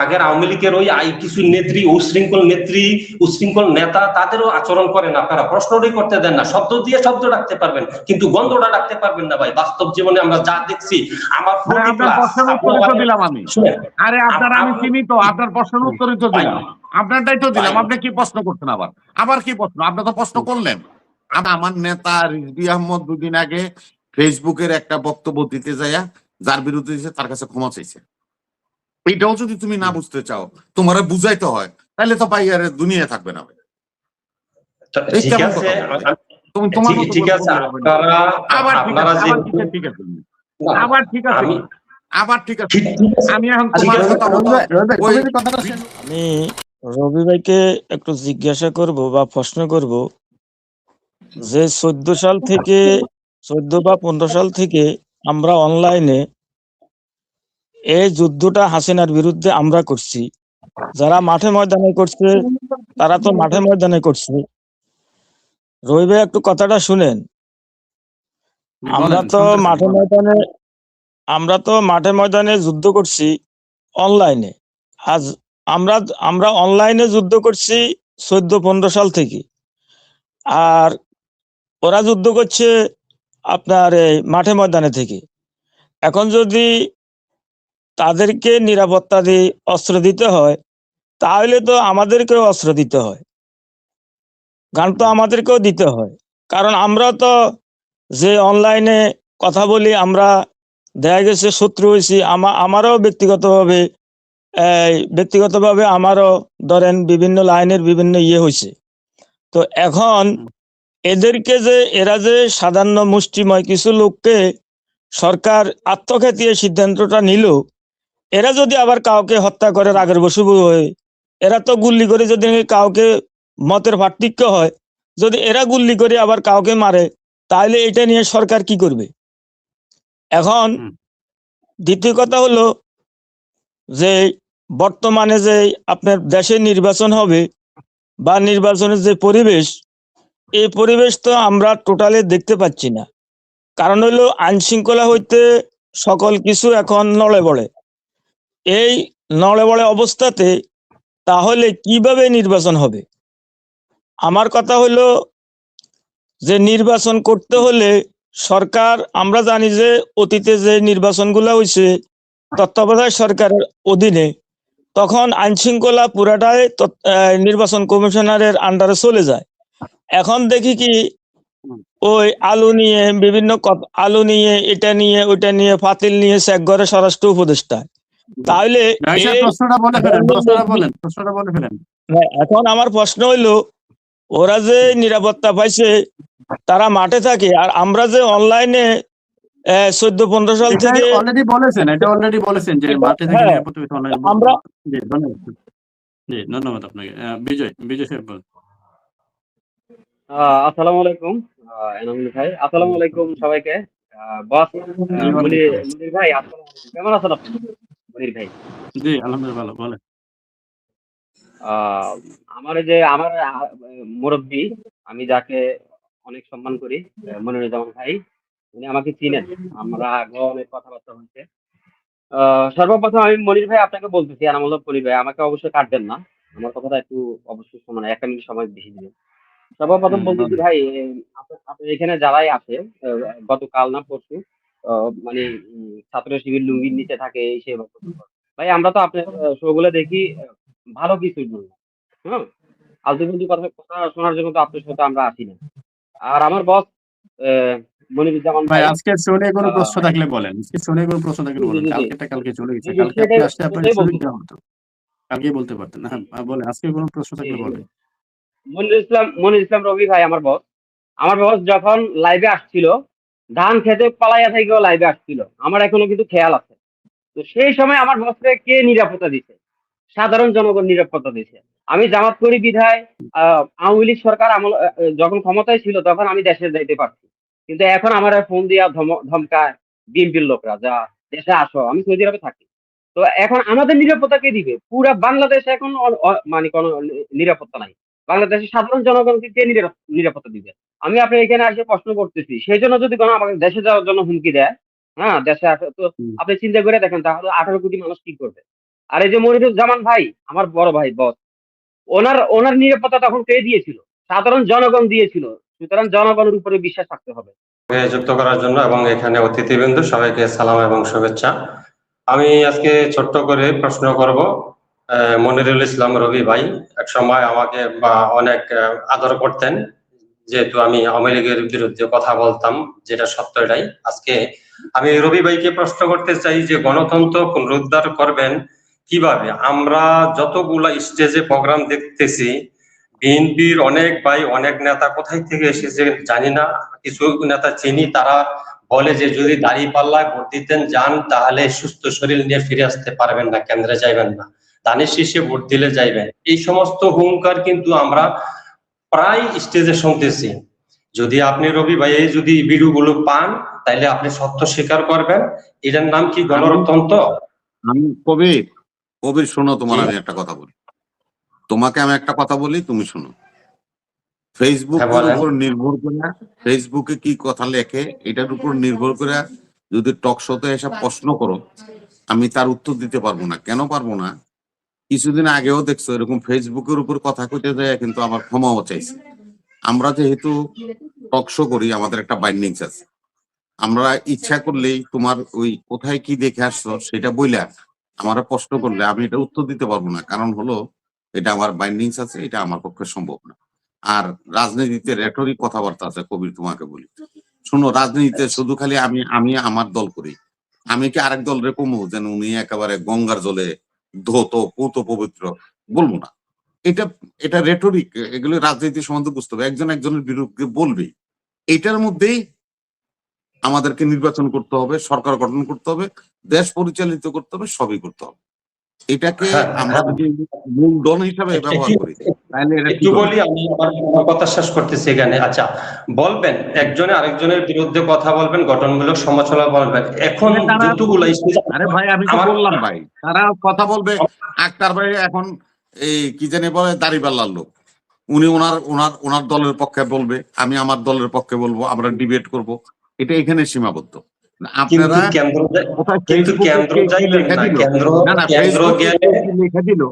আগের আওয়ামী লীগের ওই কিছু নেত্রী, উশৃঙ্খল নেত্রী, উশৃঙ্খল নেতা, তাদেরও আচরণ করেন আপনারা, প্রশ্নটাই করতে দেন না। শব্দ দিয়ে শব্দ ডাকতে পারবেন, কিন্তু গন্ধটা ডাকতে পারবেন না ভাই। বাস্তব জীবনে আমরা যা দেখছি, আমার আপনার প্রশ্নের উত্তরই তো দিলাম আমি। আরে আপনার আমি চিনি তো, আপনার প্রশ্নের উত্তরই তো দিলাম, আপনারটাই তো দিলাম। আপনি কি প্রশ্ন করছেন? আবার কি প্রশ্ন? আপনি তো প্রশ্ন করলেন। আমার নেতা রিজভী আহমদ দুদিন আগে ফেসবুকের একটা বক্তব্য দিতে যাইয়া যার বিরুদ্ধে দিয়েছে তার কাছে ক্ষমা চাইছে। এটাও যদি তুমি না বুঝতে চাও, তোমার বুঝাইতে হয়, তাহলে তো ভাই আর দুনিয়া থাকবে না। ঠিক আছে, ঠিক আছে, আমি এখন তোমার কথা বলবো। আমি রবি ভাইকে একটু জিজ্ঞাসা করব বা প্রশ্ন করব যে 14 সাল থেকে 14 বা 15 সাল থেকে আমরা অনলাইনে এই যুদ্ধটা হাসিনার বিরুদ্ধে আমরা করছি। যারা মাঠে ময়দানে করছে তারা তো মাঠে ময়দানে করছে। রবি ভাই একটু কথাটা শুনেন। আমরা তো মাঠে ময়দানে যুদ্ধ করছি অনলাইনে। আজ আমরা অনলাইনে যুদ্ধ করছি 14-15 সাল থেকে, আর ওরা যুদ্ধ করছে আপনার এই মাঠে ময়দানে থেকে। এখন যদি তাদেরকে নিরাপত্তা দিয়ে অস্ত্র দিতে হয়, তাহলে তো আমাদেরকেও অস্ত্র দিতে হয়, গান তো আমাদেরকেও দিতে হয়। কারণ আমরা তো যে অনলাইনে কথা বলি, আমরা দেখা গেছে শত্রু হয়েছি। আমারও ব্যক্তিগতভাবে আমারও ধরেন বিভিন্ন লাইনের বিভিন্ন হয়েছে। তো এখন এরা যে সাধারণ মুষ্টিময় কিছু লোককে সরকার আত্মঘাতীয় সিদ্ধান্তটা নিল, এরা যদি আবার কাউকে হত্যা করে রাগের বশে হয়ে, এরা তো গুল্লি করে যদি কাউকে মতের পার্থক্য হয়, যদি এরা গুল্লি করে আবার কাউকে মারে, তাহলে এটা নিয়ে সরকার কি করবে? এখন দ্বিতীয় কথা হলো যে বর্তমানে যে আপনার দেশে নির্বাচন হবে বা নির্বাচনের যে পরিবেশ, এই পরিবেশ তো আমরা টোটালি দেখতে পাচ্ছি না। কারণ হইলো আইন শৃঙ্খলা হইতে সকল কিছু এখন নড়ে বড়ে। এই নড়ে বড়ে অবস্থাতে তাহলে কিভাবে নির্বাচন হবে? আমার কথা হইলো যে নির্বাচন করতে হলে সরকার, আমরা জানি যে অতীতে যে নির্বাচনগুলো হয়েছে তত্ত্বাবধায়ক সরকারের অধীনে, তখন আইন শৃঙ্খলা পুরাটাই নির্বাচন কমিশনারের আন্ডারে চলে যায়। এখন দেখি কি ওই আলু নিয়ে বিভিন্ন আলু নিয়ে, এটা নিয়ে, ওইটা নিয়ে, ফাতিল নিয়ে চেক করে স্বরাষ্ট্র উপদেষ্টা। তাহলে এখন আমার প্রশ্ন হইলো, ওরা যে নিরাপত্তা পাইছে তারা মাঠে থাকে, আর আমরা যে অনলাইনে 14-15 সাল থেকে অলরেডি বলেছেন যে মাঠে থেকে নিরাপত্তা আমরা। ধন্যবাদ আপনাকে। বিজয় সাহেব বলেন। আসসালামু আলাইকুম এনামুল ভাই, আসসালামু আলাইকুম সবাইকে। বস মনির ভাই, কেমন আছেন আপনি? মনির ভাই জি আলহামদুলিল্লাহ ভালো। বলেন। আমার মুরব্বী, আমি যাকে অনেক সম্মান করি, মনিরুজ্জামান ভাই, উনি আমাকে চিনেন, আমরা আগে অনেক কথাবার্তা হয়েছে। সর্বপ্রথম আমি মনির ভাই আপনাকে বলতেছি, এনামুল মনির ভাই, আমাকে অবশ্যই কাটবেন না, আমার কথাটা একটু অবশ্যই সময় 1 মিনিট সময় বেশি দিবেন। সর্বপ্রথম বলতেছি ভাই, আপনার এখানে যারাই আছে, গতকাল না পরশু, মানে ছাত্র শিবির লুঙ্গির নিচে থাকে এই সে ভাই, আমরা তো আপনার শোগুলো দেখি ভালো কিছুর জন্য। হ্যাঁ, আলতু কথা শোনার জন্য তো আপনার সাথে আমরা আসি না। আর আমার বস মনিরুজ্জামান ভাই, আজকে শোনে কোনো প্রশ্ন থাকলে বলেন, আজকে শোনে কোনো প্রশ্ন থাকলে বলেন। কালকে চলে গেছে, কালকে আপনি আসলে আপনার সুবিধা হতো, কালকে বলতে পারতেন। হ্যাঁ বলেন, আজকে কোনো প্রশ্ন থাকলে বলেন। মনির ইসলাম রবি ভাই আমার বস। যখন লাইভে আসছিল, ধান খেতে পালাইয়া থেকেও লাইভে আসছিল, আমার এখনো কিন্তু খেয়াল আছে। তো সেই সময় আমার বসকে কে নিরাপত্তা দিছে? সাধারণ জনগণ নিরাপত্তা দিছে। আমি জামাত করি বিধায় আওয়ামী লীগ সরকার আমল যখন ক্ষমতায় ছিল তখন আমি দেশে যাইতে পারছি, কিন্তু এখন আমার ফোন দিয়া ধমকায় বিএনপির লোকরা, যা দেশে আসো, আমি সৌদি আরবে থাকি। তো এখন আমাদের নিরাপত্তা কে দিবে? পুরা বাংলাদেশে এখন মানে কোনো নিরাপত্তা নাই। বাংলাদেশের সাধারণ জনগণকে কে নিরাপত্তা দিবে? আমি আপনার এখানে এসে প্রশ্ন করতেছি, সেই জন্য যদি কোনো আমাকে দেশে যাওয়ার জন্য হুমকি দেয়, হ্যাঁ দেশে আসে, তো আপনি চিন্তা করে দেখেন তাহলে 18 কোটি মানুষ কি করবে? আর এই যে মনিরুজ্জামান ভাই, আমার বড় ভাই বস, ওনার নিরাপত্তা তখন কে দিয়েছিল? সাধারণ জনগণ দিয়েছিল। সুতরাং জনগণের উপরে বিশ্বাস রাখতে হবে। যুক্ত করার জন্য এবং এখানে অতিথিবৃন্দ সবাইকে সালাম এবং শুভেচ্ছা। আমি আজকে ছোট্ট করে প্রশ্ন করব। মনিরুল ইসলাম রবি ভাই এক সময় আমাকে অনেক আদর করতেন, যেহেতু আমি আওয়ামী লীগের বিরুদ্ধে কথা বলতাম, যেটা সত্য এটাই। আজকে আমি রবি ভাইকে প্রশ্ন করতে চাই যে গণতন্ত্র পুনরুদ্ধার করবেন কিভাবে? আমরা যতগুলা স্টেজে প্রোগ্রাম দেখতেছি, বিএনপির অনেক ভাই অনেক নেতা কোথায় থেকে এসেছে জানি না, কিছু নেতা চিনি, তারা বলে যে যদি দাঁড়িপাল্লায় ভোট দিতেন যান তাহলে সুস্থ শরীর নিয়ে ফিরে আসতে পারবেন না, কেন্দ্রে যাইবেন না, ধানের শীষে ভোট দিলে যাইবেন। এই সমস্ত হুঙ্কার কিন্তু আমরা প্রায় স্টেজে শুনতেছি। যদি আপনি রবি ভাই যদি ভিডিও গুলো পান তাইলে আপনি সত্য স্বীকার করবেন। এটার নাম কি গণতন্ত্র? আমি কবির শোনো, তোমার আমি একটা কথা বলি, তোমাকে আমি একটা কথা বলি, তুমি শোনো। ফেসবুকের উপর নির্ভর করে, ফেসবুকে কি কথা লেখে এটার উপর নির্ভর করে যদি টক শোতে এসে প্রশ্ন করো, আমি তার উত্তর দিতে পারবো না। কেন পারবো না? কিছুদিন আগেও দেখছো এরকম ফেসবুকের উপর কথা কইতে যায়, কিন্তু আমার ক্ষমাও চাইছে। আমরা যেহেতু টক শো করি, আমাদের একটা বাইন্ডিংস আছে। আমরা ইচ্ছা করলেই তোমার ওই কোথায় কি দেখে আসছো সেটা বইলা আমার প্রশ্ন করলে আমি এটা উত্তর দিতে পারবো না। কারণ হলো এটা আমার বাইন্ডিংস আছে, এটা আমার পক্ষে সম্ভব না। আর রাজনীতিতে রেটরিক কথাবার্তা আছে। কবির তোমাকে বলি, শোনো, রাজনীতিতে শুধু খালি আমি আমার দল করি, আমি কি আরেক দল রে কমু যেন উনি একেবারে গঙ্গার জলে ধৌত পৌত পবিত্র, বলবো না। এটা রেটরিক, এগুলো রাজনীতি সম্বন্ধে বুঝতে হবে। একজন একজনের বিরুদ্ধে বলবে, এটার মধ্যেই আমাদেরকে নির্বাচন করতে হবে, সরকার গঠন করতে হবে, দেশ পরিচালিত করতে হবে, সবই করতে হবে। এটাকে আমরা যদি মূলধন হিসাবে ব্যবহার করি তাহলে একটু বলি, আমি আমার কথা শেষ করতেছি এখানে। আচ্ছা, বলবেন একজনে আরেকজনের বিরুদ্ধে কথা বলবেন, গঠনমূলক সমালোচনা বলবেন। এখন যতগুলো আরে ভাই আমি তো বললাম ভাই, তারা কথা বলবে। আক্তার ভাই এখন এই কি জানি বলে দাড়িপাল্লার লোক, উনি ওনার দলের পক্ষে বলবে, আমি আমার দলের পক্ষে বলবো, আমরা ডিবেট করব। এটা এখানে সীমাবদ্ধ। আপনারা লেখা দিল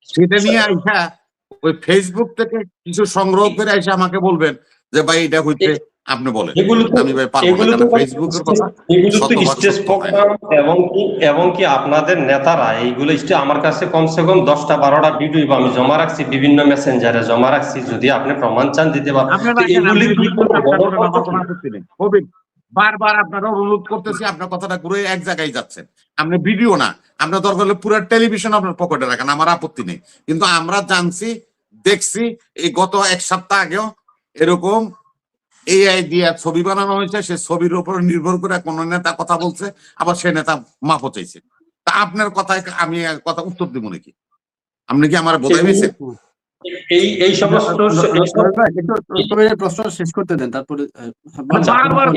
সেটা নিয়ে আইসা ওই ফেসবুক থেকে কিছু সংগ্রহ করে আইসা আমাকে বলবেন যে ভাই এটা হইতে আপনি বলেন। আমি ভাই পারবো না, ফেসবুকের কথা এবং কি আপনাদের নেতারা এইগুলো আমার কাছে কমসে কম 10টা-12টা ভিডিও আমি জমা রাখছি, বিভিন্ন মেসেঞ্জারে জমা রাখছি। যদি আপনি প্রমাণ চান দিতে পারেন। বারবার আপনারা অনুরোধ করতেছি, আপনার কথাটা ঘুরে এক জায়গায় যাচ্ছেন। আপনি ভিডিও না, আপনার দরকার হলে পুরো টেলিভিশন আপনার পকেটে রাখেন, আমার আপত্তি নেই। কিন্তু আমরা জানছি, দেখছি, এই গত এক সপ্তাহ আগেও এরকম এআই দিয়ে ছবি বানানো হয়েছে। সে ছবির উপর নির্ভর করে কোন নেতা কথা বলছে, আবার সে নেতা মাফও চাইছে। তা আপনার কথায় আমি কথা উত্তর দিব নাকি? আপনি কি আমার বোঝাই পেয়েছেন? এই সমস্ত প্রশ্ন শেষ করতে দেন, তারপরে বারবার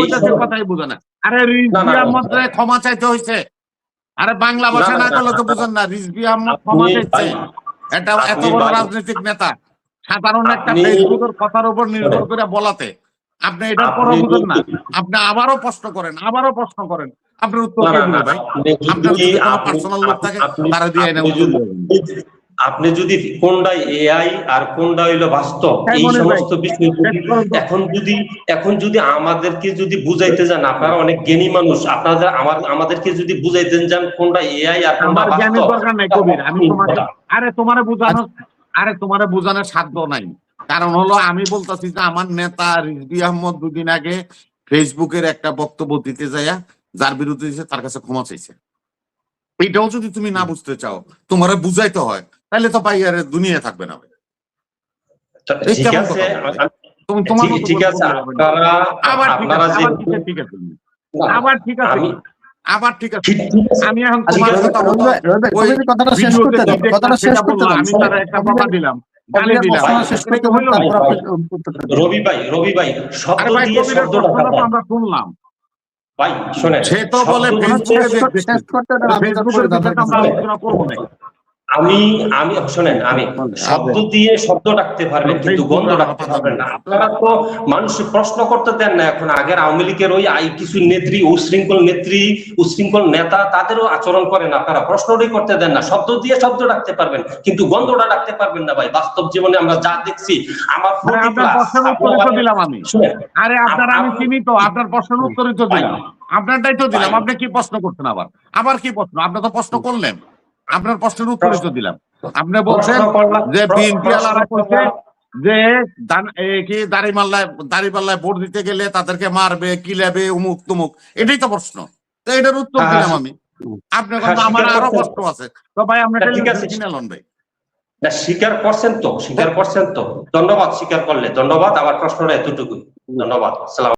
কথাই বোঝে না। আরে রিজভী আহমদ ক্ষমা চাইতে হয়েছে। আরে বাংলা ভাষা না করলে তো বুঝেন না, রিজভী আহমদ ক্ষমা চাইছে। এটা এত বড় রাজনৈতিক নেতা সাধারণ একটা ফেসবুকের কথার উপর নির্ভর করে বলাতে আপনি এটার পরও বুঝেন না। আপনি আবারও প্রশ্ন করেন, আপনার উত্তর কে দিবে ভাই? আপনার যদি কোনো পার্সোনাল লোক থাকে তারা দিয়ে এনে উত্তর দেবেন। আপনি যদি কোনটা এআই আর কোনটা হইলো বাস্তব, এই সমস্ত বিষয় এখন যদি আমাদেরকে যদি বুঝাইতে যান, আপনারা অনেক জ্ঞানী মানুষ, আমাদেরকে যদি বুঝাইতে যান কোনটা এআই আর কোনটা বাস্তব, তোমারে বোঝানোর সাধ্য নাই। কারণ হলো আমি বলতেছি যে আমার নেতা রিজভী আহমদ দুদিন আগে ফেসবুকের একটা বক্তব্য দিতে যাইয়া যার বিরুদ্ধে দিয়েছে তার কাছে ক্ষমা চাইছে। এইটাও যদি তুমি না বুঝতে চাও, তোমারে বুঝাইতে হয়, তাহলে তো ভাই আর দুনিয়া থাকবে না। ঠিক আছে, ঠিক আছে, আবার ঠিক আছে, আমি এখন তোমার কথাটা শেষ করতে দাও, কথাটা শেষ করতে দাও। আমি তার একটা কথা দিলাম, গালি দিলাম। রবি ভাই শব্দ দিয়ে শব্দটা আমরা শুনলাম ভাই, শুনেন, সে তো বলে ফেসবুকে শেষ করতে দাও, ফেসবুকে আমরা আলোচনা করব না। আমি শোনেন, আমি শব্দ দিয়ে শব্দ ডাকতে পারবেন কিন্তু গন্ধ ডাকতে পারবেন না। আপনারা তো মানুষের প্রশ্ন করতে দেন না। এখন আগের আওয়ামী লীগের ওই কিছু নেত্রী, উশৃঙ্খল নেতা, তাদেরও আচরণ করেন আপনারা, প্রশ্নটাই করতে দেন না। শব্দ দিয়ে শব্দ ডাকতে পারবেন কিন্তু গন্ধটা ডাকতে পারবেন না ভাই। বাস্তব জীবনে আমরা যা দেখছি, আমার আপনার প্রশ্নের উত্তরই তো দিলাম আমি। আরে আমি সীমিত, আপনার প্রশ্নের উত্তরই তো দিলাম, আপনারটাই তো দিলাম। আপনি কি প্রশ্ন করছেন? আবার কি প্রশ্ন? আপনি তো প্রশ্ন করলেন, আপনার প্রশ্নের উত্তরই তো দিলাম। আপনি বলছেন যে বিএনপি আলারা বলছে যে কি দাড়িপাল্লায় ভোট দিতে গেলে তাদেরকে মারবে, কিলাবে, উমুক তুমুক, এটাই তো প্রশ্ন। তো এটার উত্তর দিলাম আমি। আপনার কথা আমার আরো প্রশ্ন আছে। তো ভাই আমরা কিনালন ভাই স্বীকার করছেন তো? ধন্যবাদ, স্বীকার করলে ধন্যবাদ। আমার প্রশ্নটা এতটুকুই, ধন্যবাদ। আসসালাম।